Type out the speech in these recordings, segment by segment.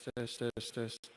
Test, test, test.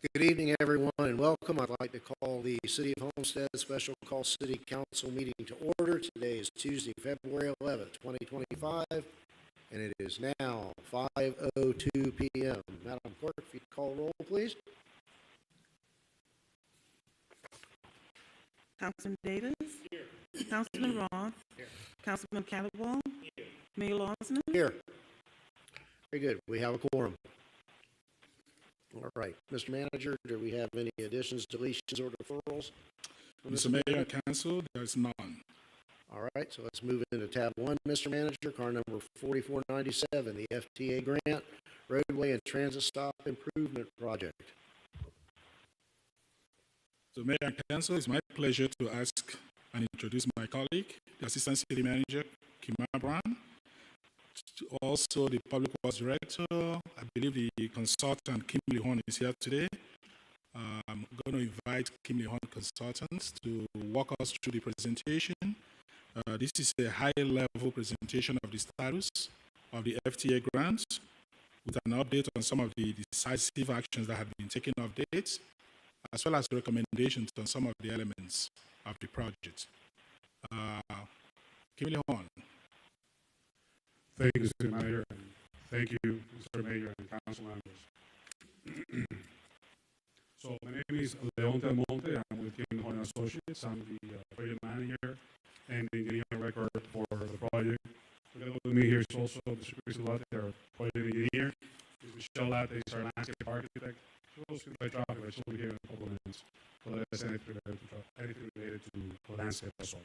Good evening, everyone, and welcome. I'd like to call the City of Homestead Special Call City Council meeting to order. Today is Tuesday, February 11th, 2025, and it is now 5:02 p.m. Madam Clerk, if you'd call roll, please. Councilman Davis. Here. Councilman Roth. Here. Councilman Caldwell. Here. Mayor Lawson. Here. Very good. We have a quorum. All right. Mr. Manager, do we have any additions, deletions, or deferrals? Mr. Mayor and Council, there is none. All right, so let's move into tab 1, Mr. Manager, car number 4497, the FTA grant, roadway and transit stop improvement project. So, Mayor and Council, it's my pleasure to ask and introduce my colleague, the Assistant City Manager, Kimara Brown, also the Public Works Director. I believe the consultant, Kimberly Horn, is here today. I'm going to invite Kimberly Horn Consultants to walk us through the presentation. This is a high-level presentation of the status of the FTA grants with an update on some of the decisive actions that have been taken of date, as well as recommendations on some of the elements of the project. Kimberly Horn. Thank you, Mr. Mayor, and thank you, Mr. Mayor and council members. So my name is Leon Del Monte. I'm with Kim Horn Associates. I'm the project manager and the engineer record for the project. Together with me here is also Mr. Chris Latte, our project engineer. Michelle Latte is our landscape architect. She'll also be by traffic, but she'll be here in a couple of minutes. So that's anything related to landscape as well.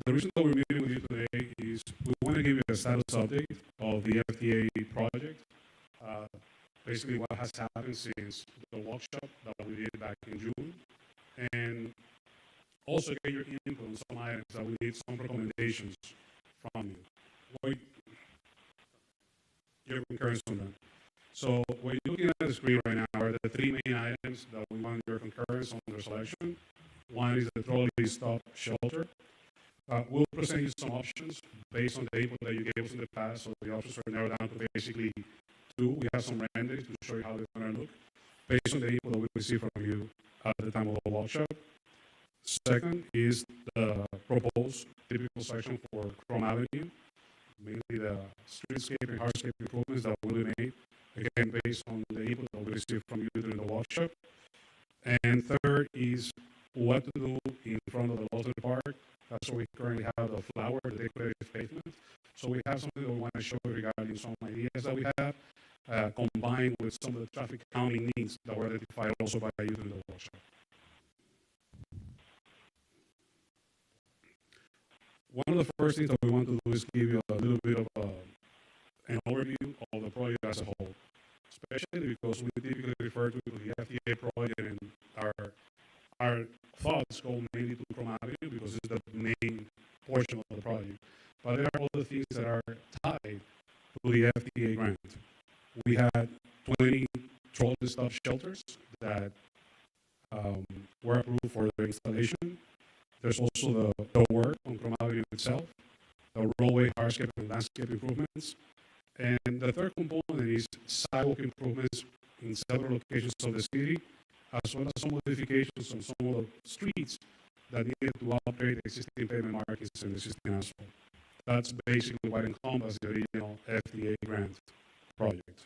The reason that we're meeting with you today is we want to give you a status update of the FTA project. Basically what has happened since the workshop that we did back in June, and also get your input on some items that we need some recommendations from you. Your concurrence on that. So what you're looking at the screen right now are the three main items that we want your concurrence on their selection. One is the trolley stop shelter. We'll present you some options based on the input that you gave us in the past. So the options are narrowed down to basically two. We have some renderings to show you how they're going to look based on the input that we received from you at the time of the workshop. Second is the proposed typical section for Chrome Avenue, mainly the streetscape and hardscape improvements that will be made, again, based on the input that we received from you during the workshop. And third is what to do in front of the Lawson Park. That's where we currently have the flower, the decorative pavement. So we have something that we want to show regarding some ideas that we have, combined with some of the traffic calming needs that were identified also by you during the workshop. One of the first things that we want to do is give you a little bit of an overview of the project as a whole, especially because we typically refer to the FTA project and our thoughts go mainly to Chrome Avenue because it's the main portion of the project. But there are other things that are tied to the FTA grant. We had 20 trolley stop shelters that were approved for their installation. There's also the work on Chrome Avenue itself, the roadway, hardscape, and landscape improvements. And the third component is sidewalk improvements in several locations of the city, as well as some modifications on some of the streets that needed to upgrade existing pavement markings and existing asphalt. That's basically what encompasses the original FTA grant project.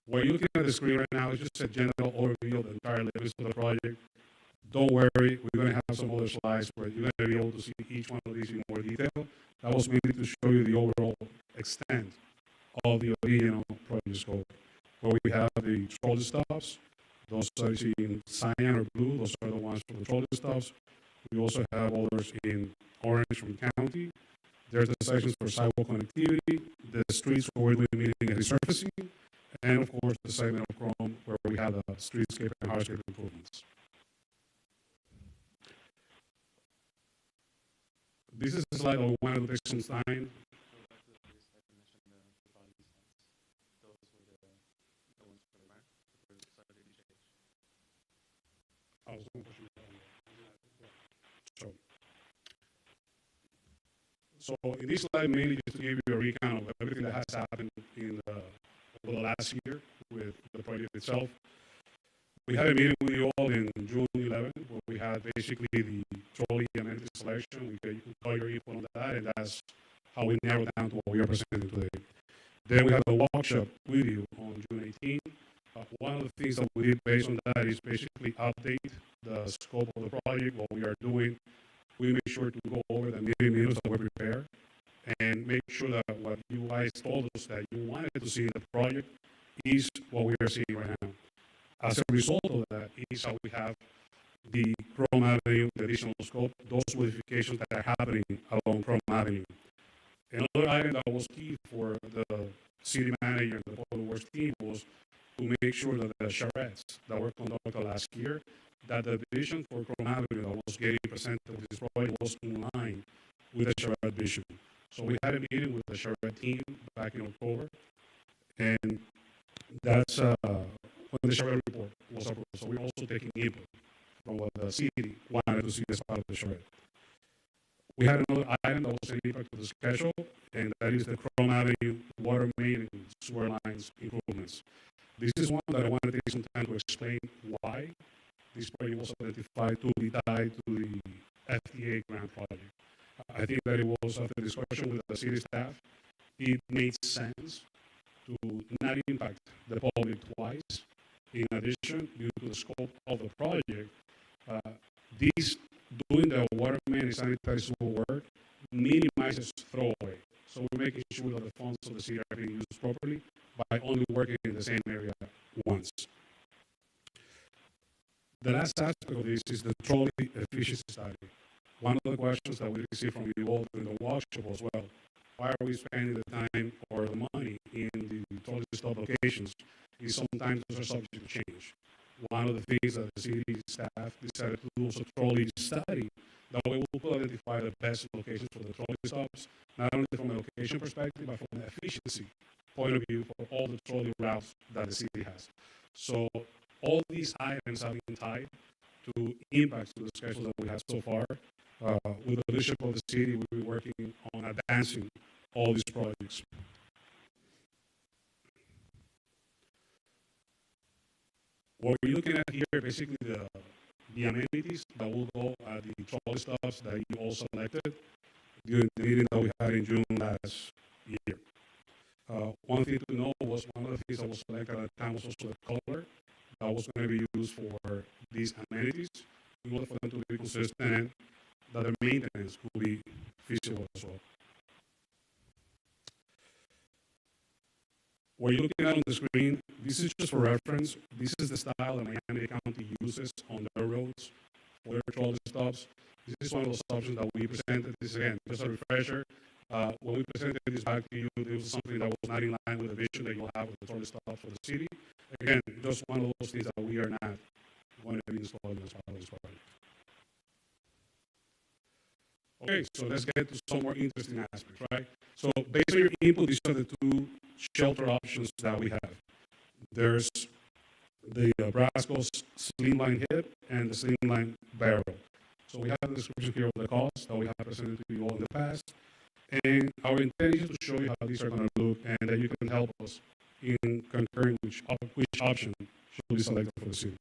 What you're looking at the screen right now is just a general overview of the entire limits of the project. Don't worry, we're going to have some other slides where you're going to be able to see each one of these in more detail. That was mainly to show you the overall extent of the original project scope. Where we have the trolley stops, those are in cyan or blue, those are the ones for the trolley stops. We also have others in orange from county. There's the sections for sidewalk connectivity, the streets where we're doing meeting and resurfacing, and of course the segment of Chrome where we have the streetscape and hardscape improvements. This is a slide that we wanted to take some time. So in this slide, mainly just to give you a recount of everything that has happened in the for the last year with the project itself. We had a meeting with you all in June 11th, where we had basically the trolley amenity selection. We got your input on that, and that's how we narrowed down to what we are presenting today. Then we had a workshop with you on June 18th. One of the things that we did based on that is basically update the scope of the project, what we are doing. We make sure to go over the meeting minutes that we prepare and make sure that what you guys told us that you wanted to see in the project is what we are seeing right now. As a result of that is how we have the Chrome Avenue, the additional scope, those modifications that are happening along Chrome Avenue. Another item that was key for the city manager and the public works team was to make sure that the charrettes that were conducted last year, that the vision for Chrome Avenue that was getting presented with this project was in line with the charrette vision. So we had a meeting with the charrette team back in October, and that's when the charrette report was approved. So we're also taking input from what the city wanted to see as part of the charrette. We had another item that was an impact to the schedule, and that is the Chrome Avenue water main and sewer lines improvements. This is one that I want to take some time to explain why this project was identified to be tied to the FDA grant project. I think that it was after discussion with the city staff, it made sense to not impact the public twice. In addition, due to the scope of the project, this doing the water main and sanitary sewer work minimizes throwaway. So we're making sure that the funds of the city are being used properly by only working in the same area once. The last aspect of this is the trolley efficiency study. One of the questions that we received from you all during the workshop as well, why are we spending the time or the money in the trolley stop locations is sometimes those are subject to change. One of the things that the city staff decided to do was a trolley study. That way we will identify the best locations for the trolley stops, not only from a location perspective, but from an efficiency point of view for all the trolley routes that the city has. So all these items have been tied to impacts to the schedule that we have so far. With the leadership of the city, we'll be working on advancing all these projects. What we're looking at here, basically the amenities that will go at the trolley stops that you all selected during the meeting that we had in June last year. One thing to know was one of the things that was selected at the time was also the color that was going to be used for these amenities in order for them to be consistent and that the maintenance will be feasible as well. What you're looking at on the screen, this is just for reference. This is the style that Miami County uses on their roads for their trolley stops. This is one of those options that we presented. This again, just a refresher. When we presented this back to you, it was something that was not in line with the vision that you'll have with the trolley stops for the city. Again, just one of those things that we are not going to be installing as part of this project. Okay, so let's get to some more interesting aspects, right? So based on your input, these are the two shelter options that we have. There's the Brasco Slimline Hip and the Slimline Barrel. So we have the description here of the cost that we have presented to you all in the past. And our intention is to show you how these are going to look and that you can help us in concurring which option should be selected for the city.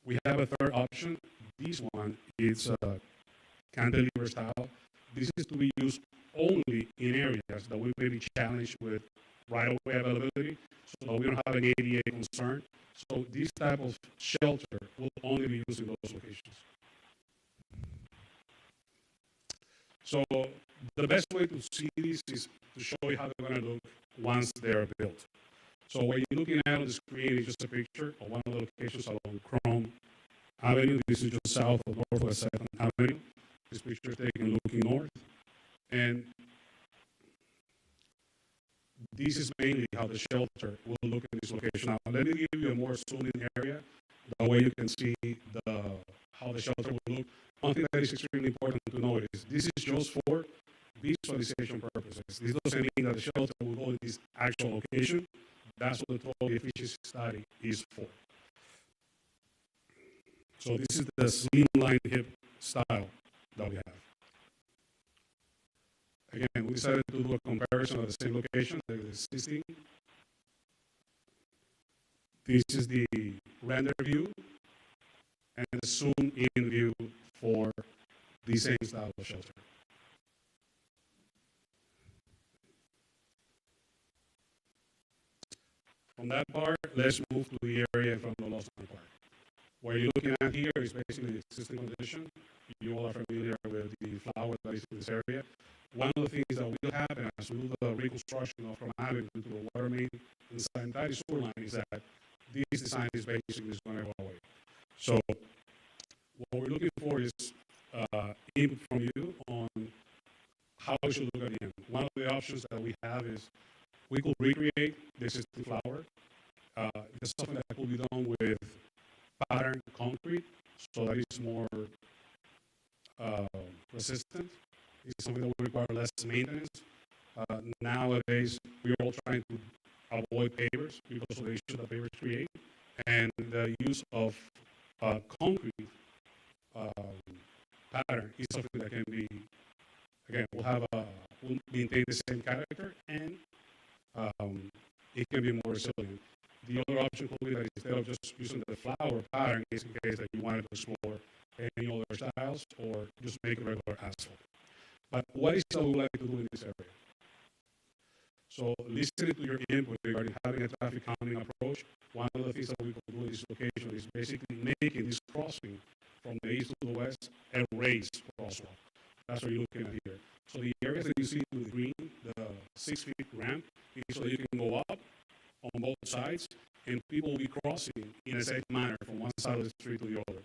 We have a third option. This one is cantilever style. This is to be used only in areas that we may be challenged with right-of-way availability, so that we don't have an ADA concern. So this type of shelter will only be used in those locations. So the best way to see this is to show you how they're going to look once they're built. So what you're looking at on the screen is just a picture of one of the locations along Chrome Avenue. This is just south of Northwest 2nd Avenue. This picture is taken looking north. And this is mainly how the shelter will look in this location. Now, let me give you a more zoomed-in area. That way you can see how the shelter will look. One thing that is extremely important to know is this is just for visualization purposes. This doesn't mean that the shelter will go in this actual location. That's what the trolley efficiency study is for. So this is the slimline hip style that we have. Again, we decided to do a comparison of the same location, the existing. This is the render view and the zoom-in view for the same style of shelter. From that part, let's move to the area in front of the Lost Mine Park. What you're looking at here is basically the existing condition. You all are familiar with the flower that is in this area. One of the things that will happen as we do the reconstruction of Chrome Avenue to the water main and sanitary sewer line is that this design is basically just going to go away. So what we're looking for is input from you on how we should look at the end. One of the options that we have is we could recreate the existing flower. There's something that could be done with pattern concrete, so that it's more resistant. It's something that will require less maintenance. Nowadays, we're all trying to avoid pavers because of the issue that pavers create, and the use of concrete pattern is something that can be, again, will maintain the same character, and it can be more resilient. The other option could be that instead of just using the flower pattern, is in case that you wanted to explore any other styles or just make regular asphalt. But what is that we would like to do in this area? So listening to your input regarding having a traffic calming approach, one of the things that we could do in this location is basically making this crossing from the east to the west a raised crosswalk. That's what you're looking at here. So the areas that you see with green, the 6-feet ramp, is so you can go up on both sides, and people will be crossing in a safe manner from one side of the street to the other.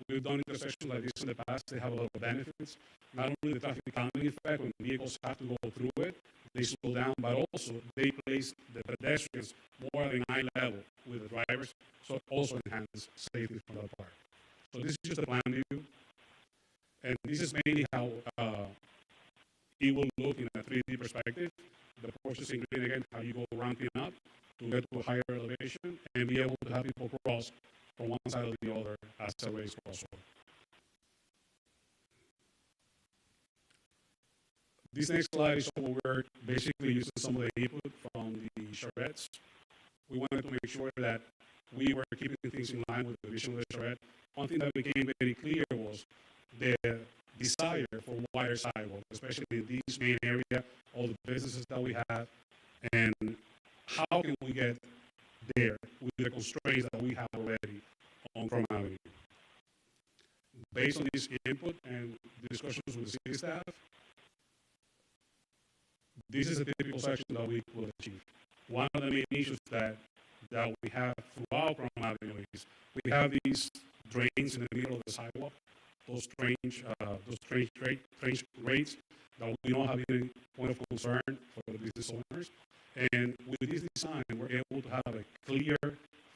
We've done intersections like this in the past. They have a lot of benefits. Not only the traffic calming effect, when vehicles have to go through it, they slow down, but also they place the pedestrians more at an eye level with the drivers, so it also enhances safety from that part. So this is just a plan view, and this is mainly how it will look in a 3D perspective. The portions in green again, how you go ramping up to get to a higher elevation and be able to have people cross from one side or the other as a raised crosswalk. This next slide is where we're basically using some of the input from the charrettes. We wanted to make sure that we were keeping things in line with the vision of the charrette. One thing that became very clear was the desire for wider sidewalks, especially in this main area, all the businesses that we have, and how can we get there with the constraints that we have already on Chrome Avenue. Based on this input and discussions with the city staff, this is a typical section that we will achieve. One of the main issues that we have throughout Chrome Avenue is we have these drains in the middle of the sidewalk, those strange rates that we don't have any point of concern for the business owners. And with this design, we're able to have a clear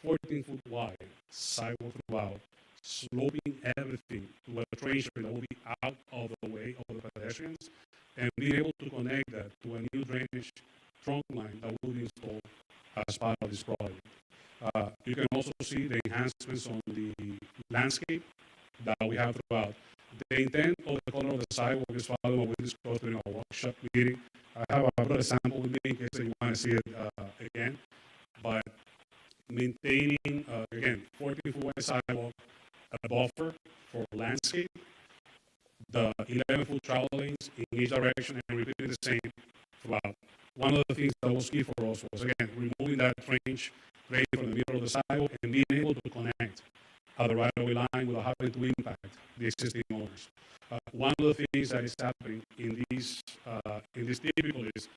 14-foot wide sidewalk throughout, sloping everything to a train that will be out of the way of the pedestrians, and being able to connect that to a new drainage trunk line that will be installed as part of this project. You can also see the enhancements on the landscape that we have throughout. The intent of the color of the sidewalk is following what we discussed during our workshop meeting. I brought a sample with me in case you want to see it again. But maintaining, again, 14-foot wide sidewalk, a buffer for landscape, the 11-foot travel lanes in each direction, and repeating the same throughout. One of the things that was key for us was, again, removing that range grade from the middle of the sidewalk and being able to connect at the right-of-way line without having to impact the existing owners. One of the things that is happening in this typical is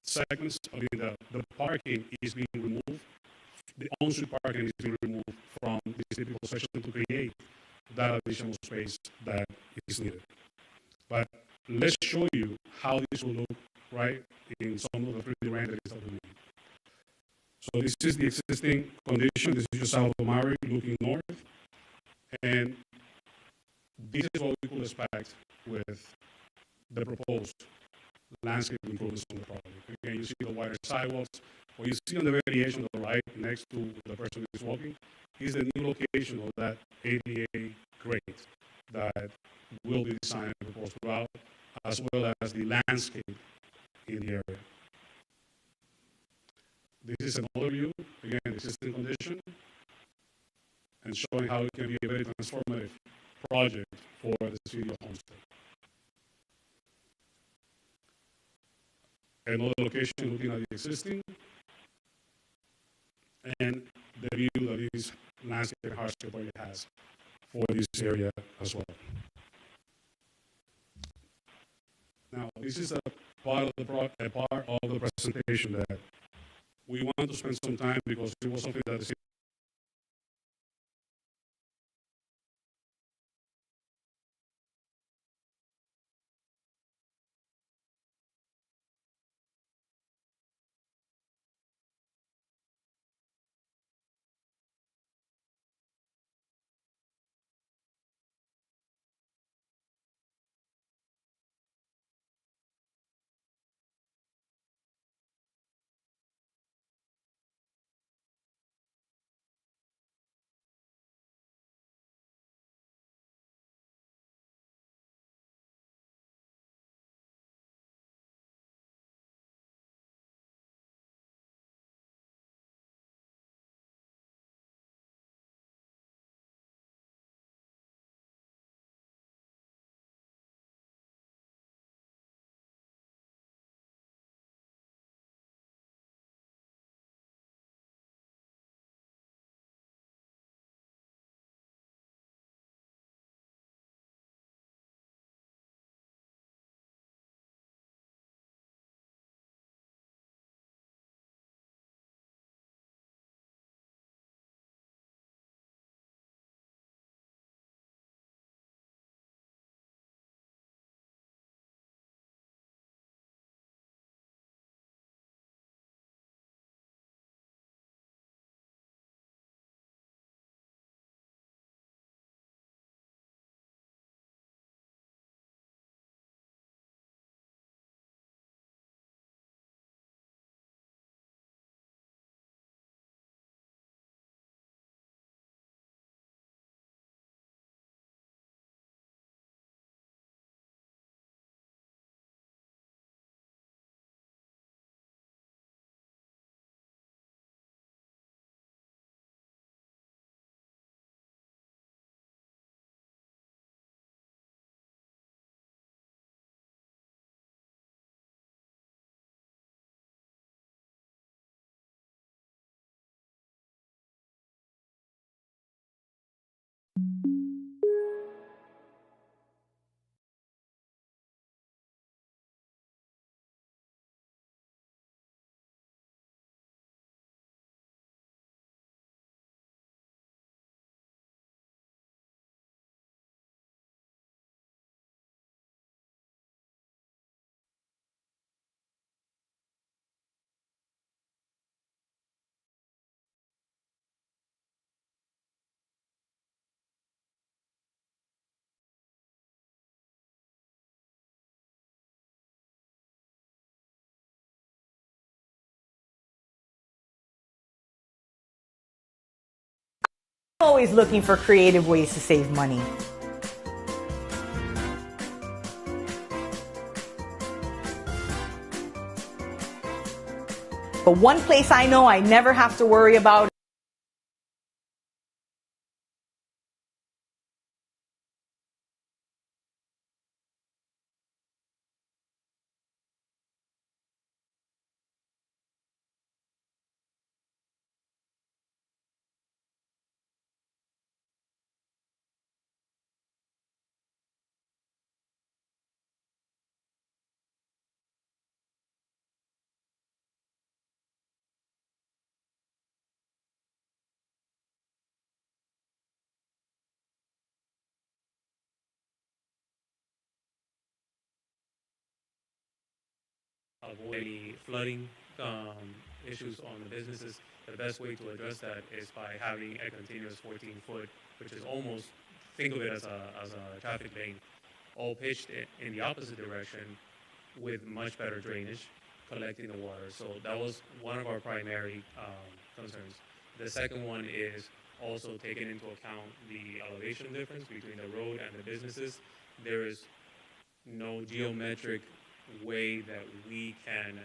segments, the parking is being removed, the on-street parking is being removed from this typical section to create that additional space that is needed. But let's show you how this will look, right, in some of the 3D renderings that we made. So this is the existing condition. This is just south of Maury looking north. And this is what we could expect with the proposed landscape improvements on the project. Again, you see the wider sidewalks. What you see on the variation on the right next to the person who is walking is the new location of that ADA grate that will be designed and proposed throughout, as well as the landscape in the area. This is an overview, again, the existing condition, and showing how it can be a very transformative project for the city of Homestead. Another location looking at the existing, and the view that this landscape and hardscape area has for this area as well. Now, this is a part of the presentation that we want to spend some time because it was something that the city Always looking for creative ways to save money. But one place I know I never have to worry about avoid any flooding issues on the businesses. The best way to address that is by having a continuous 14-foot, which is almost, think of it as a traffic lane, all pitched in the opposite direction with much better drainage, collecting the water. So that was one of our primary concerns. The second one is also taking into account the elevation difference between the road and the businesses. There is no geometric way that we can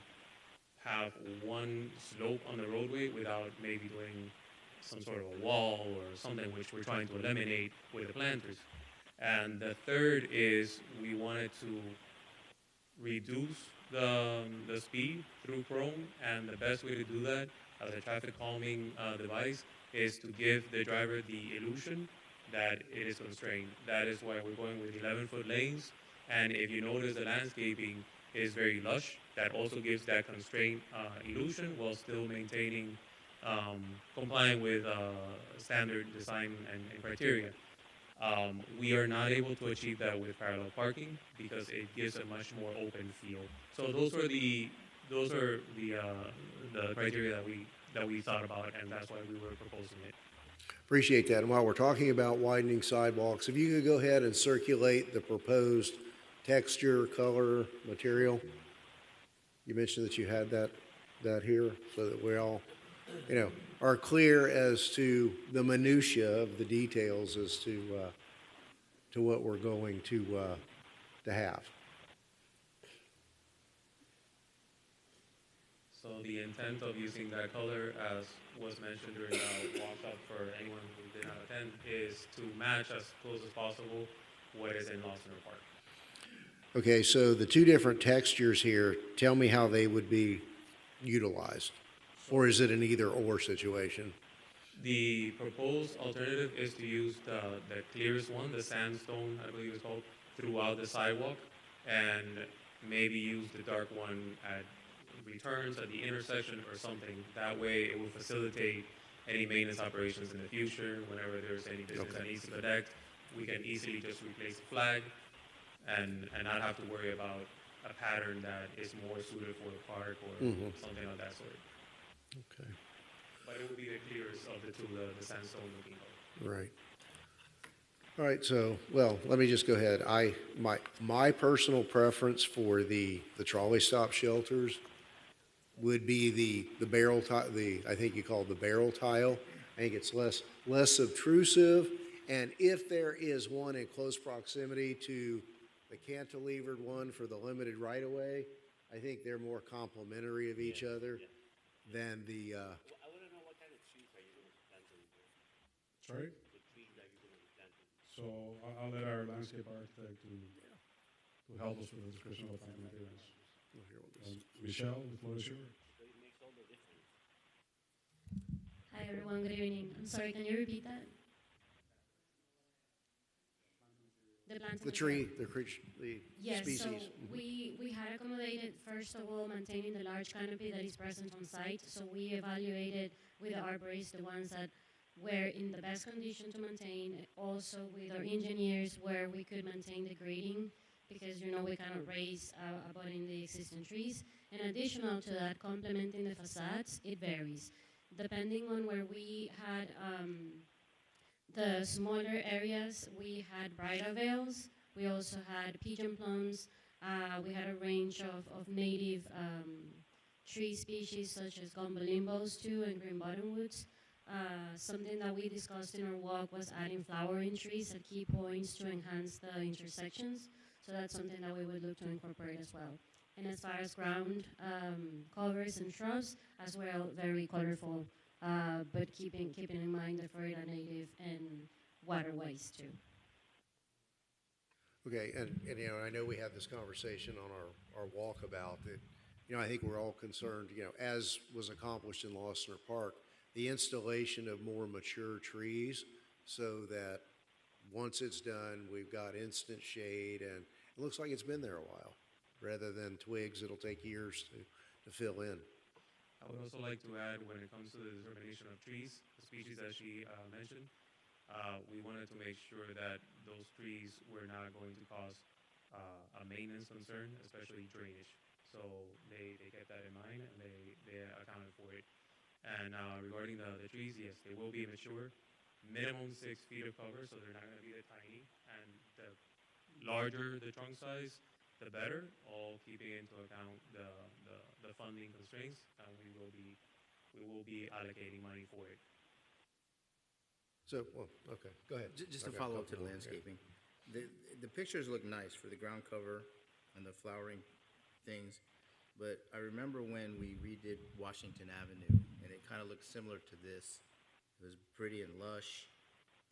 have one slope on the roadway without maybe doing some sort of a wall or something which we're trying to eliminate with the planters. And the third is we wanted to reduce the speed through Chrome, and the best way to do that as a traffic calming device is to give the driver the illusion that it is constrained. That is why we're going with 11-foot lanes, and if you notice the landscaping is very lush, that also gives that constraint illusion while still maintaining complying with standard design and criteria. We are not able to achieve that with parallel parking because it gives a much more open feel. So those are the criteria that we thought about, and that's why we were proposing it. Appreciate that. And while we're talking about widening sidewalks, if you could go ahead and circulate the proposed texture, color, material. You mentioned that you had that here so that we all, are clear as to the minutia of the details as to what we're going to have. So the intent of using that color, as was mentioned during the walk-up for anyone who did not attend, is to match as close as possible what is in Lawson Park. Okay, so the two different textures here, tell me how they would be utilized. Or is it an either-or situation? The proposed alternative is to use the clearest one, the sandstone, I believe it's called, throughout the sidewalk, and maybe use the dark one at returns at the intersection or something. That way it will facilitate any maintenance operations in the future. Whenever there's any business that needs to connect, we can easily just replace the flag and not have to worry about a pattern that is more suited for the park or something of that sort. Okay. But it will be the clearest of the two, the sandstone looking color. Right. All right, so, well, let me just go ahead. My personal preference for the trolley stop shelters would be the barrel tile, I think you call it the barrel tile. I think it's less obtrusive, and if there is one in close proximity to the cantilevered one for the limited right-of-way, I think they're more complementary of each other than the, I want to know what kind of trees are you going to be planting here? Sorry? The trees that you're going to be planting. So I'll let our landscape architect to help us with the description of the plant materials. Michelle, the floor is yours. So it makes all the difference. Hi everyone, good evening. I'm sorry, can you repeat that? The planting the tree, the Yes, species. so we had accommodated, first of all, maintaining the large canopy that is present on site. So we evaluated with the arborists the ones that were in the best condition to maintain, also with our engineers where we could maintain the grading, because we cannot raise above in the existing trees. And additional to that, complementing the facades, it varies. Depending on where we had the smaller areas, we had brighter veils. We also had pigeon plums. We had a range of native tree species such as gombolimbos too and green bottomwoods. Something that we discussed in our walk was adding flowering trees at key points to enhance the intersections. So that's something that we would look to incorporate as well. And as far as ground covers and shrubs, as well, very colorful, but keeping in mind the Florida native and waterways too. Okay, and I know we had this conversation on our walkabout that, I think we're all concerned, as was accomplished in Lawson Park, the installation of more mature trees so that once it's done, we've got instant shade, and it looks like it's been there a while, rather than twigs that'll take years to fill in. I would also like to add, when it comes to the determination of trees, the species that she mentioned, we wanted to make sure that those trees were not going to cause a maintenance concern, especially drainage. So they kept that in mind, and they accounted for it. And regarding the trees, yes, they will be mature, minimum 6 feet of cover, so they're not going to be that tiny. And the larger the trunk size, the better, all keeping into account the funding constraints, and we will be allocating money for it. So, well, okay, go ahead. Just to Okay, follow up to go the ahead. landscaping, The pictures look nice for the ground cover and the flowering things, but I remember when we redid Washington Avenue, and it kind of looked similar to this. It was pretty and lush,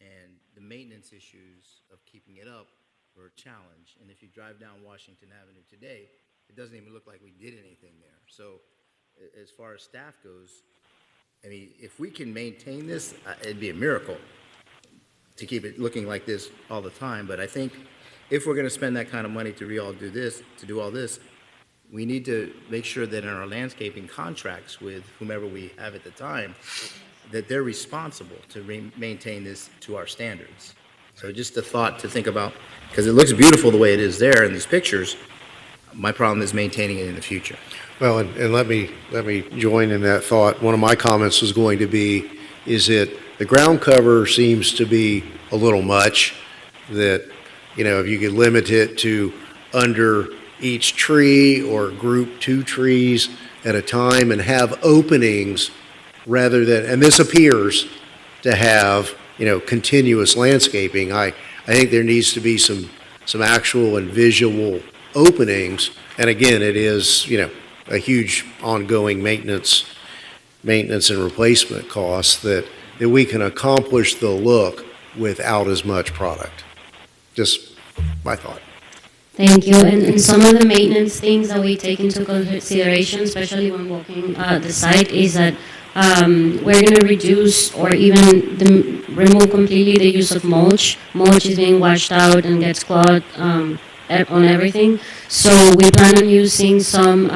and the maintenance issues of keeping it up were a challenge. And if you drive down Washington Avenue today, it doesn't even look like we did anything there. So as far as staff goes, I mean, if we can maintain this, it'd be a miracle to keep it looking like this all the time. But I think if we're going to spend that kind of money to do all this, we need to make sure that in our landscaping contracts with whomever we have at the time, that they're responsible to maintain this to our standards. So just a thought to think about, because it looks beautiful the way it is there in these pictures. My problem is maintaining it in the future. Well, and let me join in that thought. One of my comments was going to be, is that the ground cover seems to be a little much, that, you know, if you could limit it to under each tree or group 2 trees at a time and have openings rather than, and this appears to have, you know, continuous landscaping. I think there needs to be some actual and visual openings. And again, it is, you know, a huge ongoing maintenance and replacement costs that we can accomplish the look without as much product. Just my thought. Thank you. And some of the maintenance things that we take into consideration, especially when walking the site, is that we're going to reduce or even remove completely the use of mulch. Mulch is being washed out and gets clogged on everything. So we plan on using some,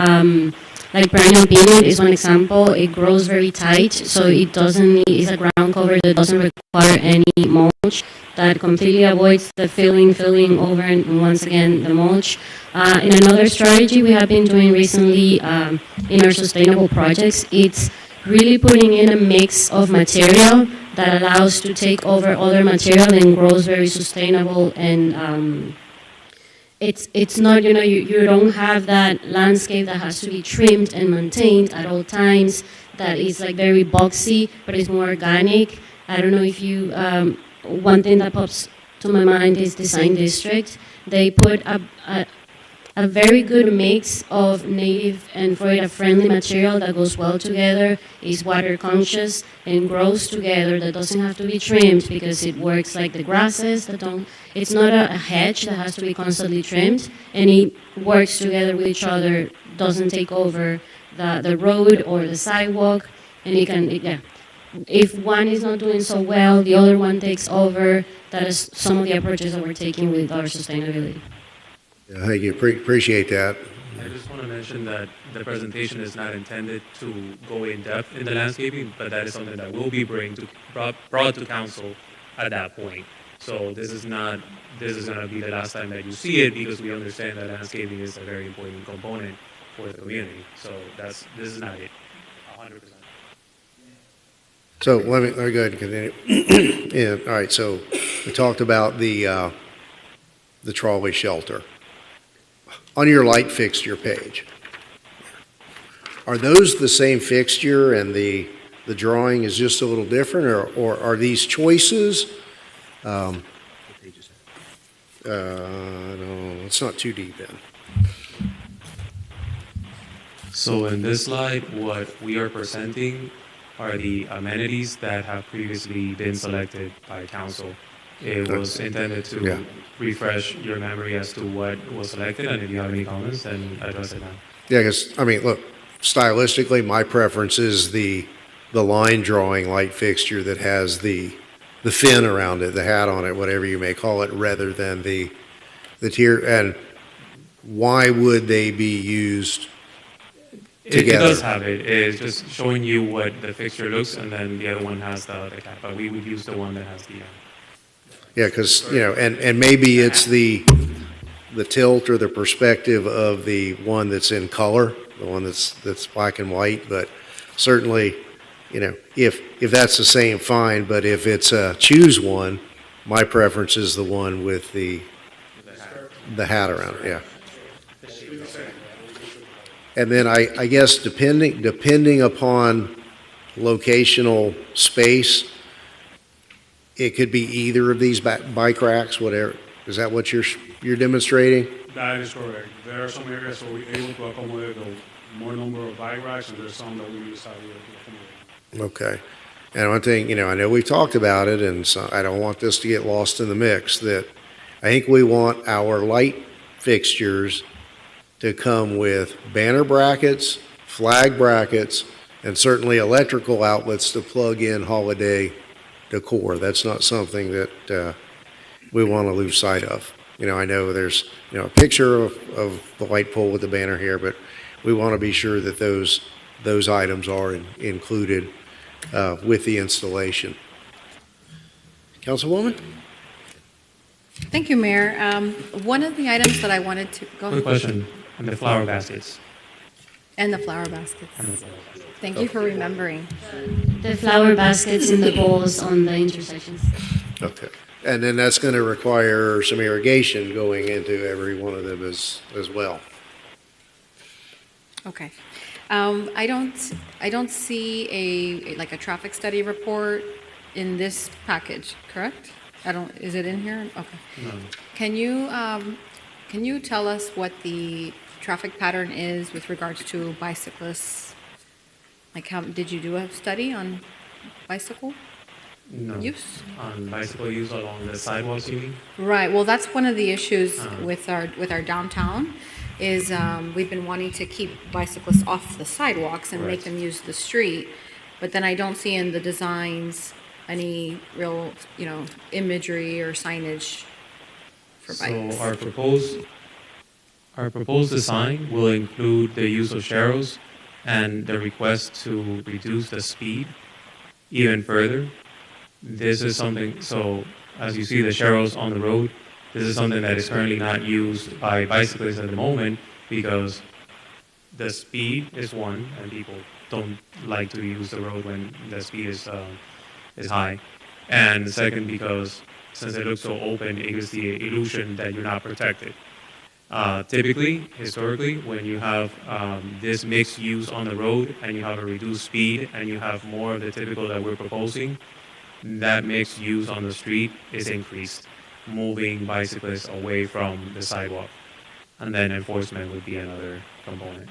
like perennial peanut is one example. It grows very tight, so it doesn't need, it's a ground cover that doesn't require any mulch. That completely avoids the filling over and once again the mulch. And another strategy we have been doing recently in our sustainable projects, it's really putting in a mix of material that allows to take over other material and grows very sustainable. And it's not, you know, you don't have that landscape that has to be trimmed and maintained at all times, that is like very boxy, but it's more organic. I don't know if you, one thing that pops to my mind is Design District. They put a very good mix of native and Florida-friendly material that goes well together, is water conscious, and grows together, that doesn't have to be trimmed because it works like the grasses that don't, it's not a hedge that has to be constantly trimmed, and it works together with each other, doesn't take over the road or the sidewalk, and if one is not doing so well, the other one takes over. That is some of the approaches that we're taking with our sustainability. Yeah, thank you. Appreciate that. I just want to mention that the presentation is not intended to go in depth in the landscaping, but that is something that will be brought to council at that point. So this is going to be the last time that you see it, because we understand that landscaping is a very important component for the community. So this is not it, 100%. So let me go ahead and continue. Yeah, all right, so we talked about the trolley shelter. On your light fixture page, are those the same fixture and the drawing is just a little different, or are these choices? No, it's not too deep in. So in this slide, what we are presenting are the amenities that have previously been selected by council. It was intended to refresh your memory as to what was selected, and if you have any comments, then address it now. Yeah, because, I mean, look, stylistically, my preference is the line drawing light fixture that has the fin around it, the hat on it, whatever you may call it, rather than the tier. And why would they be used together? It does have it. It's just showing you what the fixture looks, and then the other one has the cap. But we would use the one that has the. Yeah, because, you know, and maybe it's the tilt or the perspective of the one that's in color, the one that's black and white, but certainly, you know, if that's the same, fine, but if it's choose one, my preference is the one with the hat around it, yeah. And then I guess depending upon locational space, it could be either of these bike racks, whatever. Is that what you're demonstrating? That is correct. There are some areas where we're able to accommodate the more number of bike racks, and there's some that we use out here to accommodate. Okay. And one thing, I know we've talked about it, and so I don't want this to get lost in the mix, that I think we want our light fixtures to come with banner brackets, flag brackets, and certainly electrical outlets to plug in holiday decor. That's not something that we want to lose sight of. I know there's, a picture of the light pole with the banner here, but we want to be sure that those items are included with the installation. Councilwoman? Thank you, Mayor. One of the items that I wanted to go Quick question on the flower baskets. and the flower baskets. Thank you for remembering. The flower baskets in the bowls on the intersections. Okay. And then that's going to require some irrigation going into every one of them as well. Okay. I don't see a traffic study report in this package, correct? Is it in here? Okay. No. Can you tell us what the traffic pattern is with regards to bicyclists? Like did you do a study on bicycle No. use? On bicycle use along the sidewalks, you mean? Right, well, that's one of the issues with our downtown, is we've been wanting to keep bicyclists off the sidewalks and make Right. them use the street, but then I don't see in the designs any real, imagery or signage for bikes. So our proposed design will include the use of sharrows and the request to reduce the speed even further. This is something, so as you see the sharrows on the road, this is something that is currently not used by bicyclists at the moment because the speed is one, and people don't like to use the road when the speed is high. And second, because since it looks so open, it gives the illusion that you're not protected. Typically, historically, when you have this mixed use on the road and you have a reduced speed and you have more of the typical that we're proposing, that mixed use on the street is increased, moving bicyclists away from the sidewalk. And then enforcement would be another component.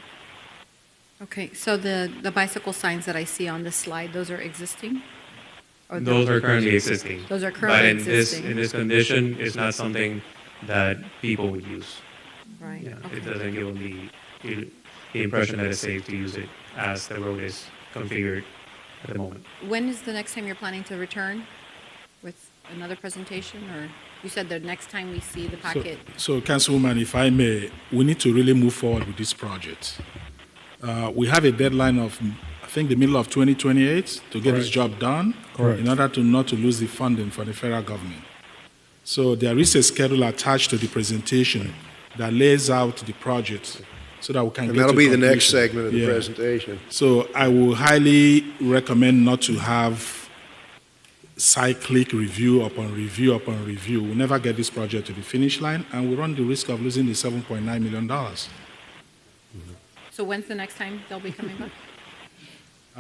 Okay, so the bicycle signs that I see on this slide, those are existing? Or Those are currently existing. Those are currently But existing? in this condition, it's not something that people would use. Right, Yeah, okay. it doesn't give them the impression that it's safe to use it as the road is configured at the moment. When is the next time you're planning to return with another presentation, or you said the next time we see the packet? So, Councilwoman, if I may, we need to really move forward with this project. We have a deadline of, I think, the middle of 2028 to get this job done. Correct. In order to not to lose the funding for the federal government. So there is a schedule attached to the presentation that lays out the project so that we can And get that'll to be the next completion. segment of the Yeah. presentation. So I will highly recommend not to have cyclic review upon review upon review. We'll never get this project to the finish line, and we run the risk of losing the $7.9 million. So when's the next time they'll be coming back?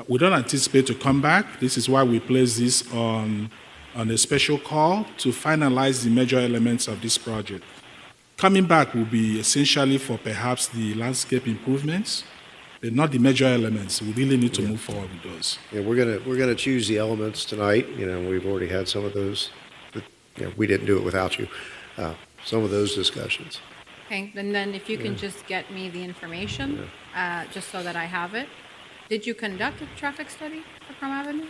We don't anticipate to come back. This is why we place this on a special call to finalize the major elements of this project. Coming back will be essentially for perhaps the landscape improvements, but not the major elements. We really need to move forward with those. Yeah, we're gonna choose the elements tonight. We've already had some of those. But, we didn't do it without you. Some of those discussions. Okay, and then if you can just get me the information, just so that I have it. Did you conduct a traffic study for Chrome Avenue?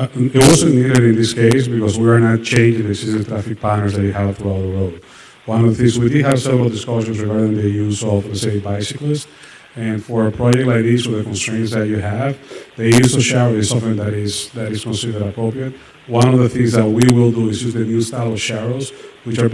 It wasn't needed in this case because we are not changing the existing traffic patterns that you have throughout the road. One of the things, we did have several discussions regarding the use of, let's say, bicyclists. And for a project like this, with the constraints that you have, the use of shower is something that is considered appropriate. One of the things that we will do is use the new style of sharrows, which are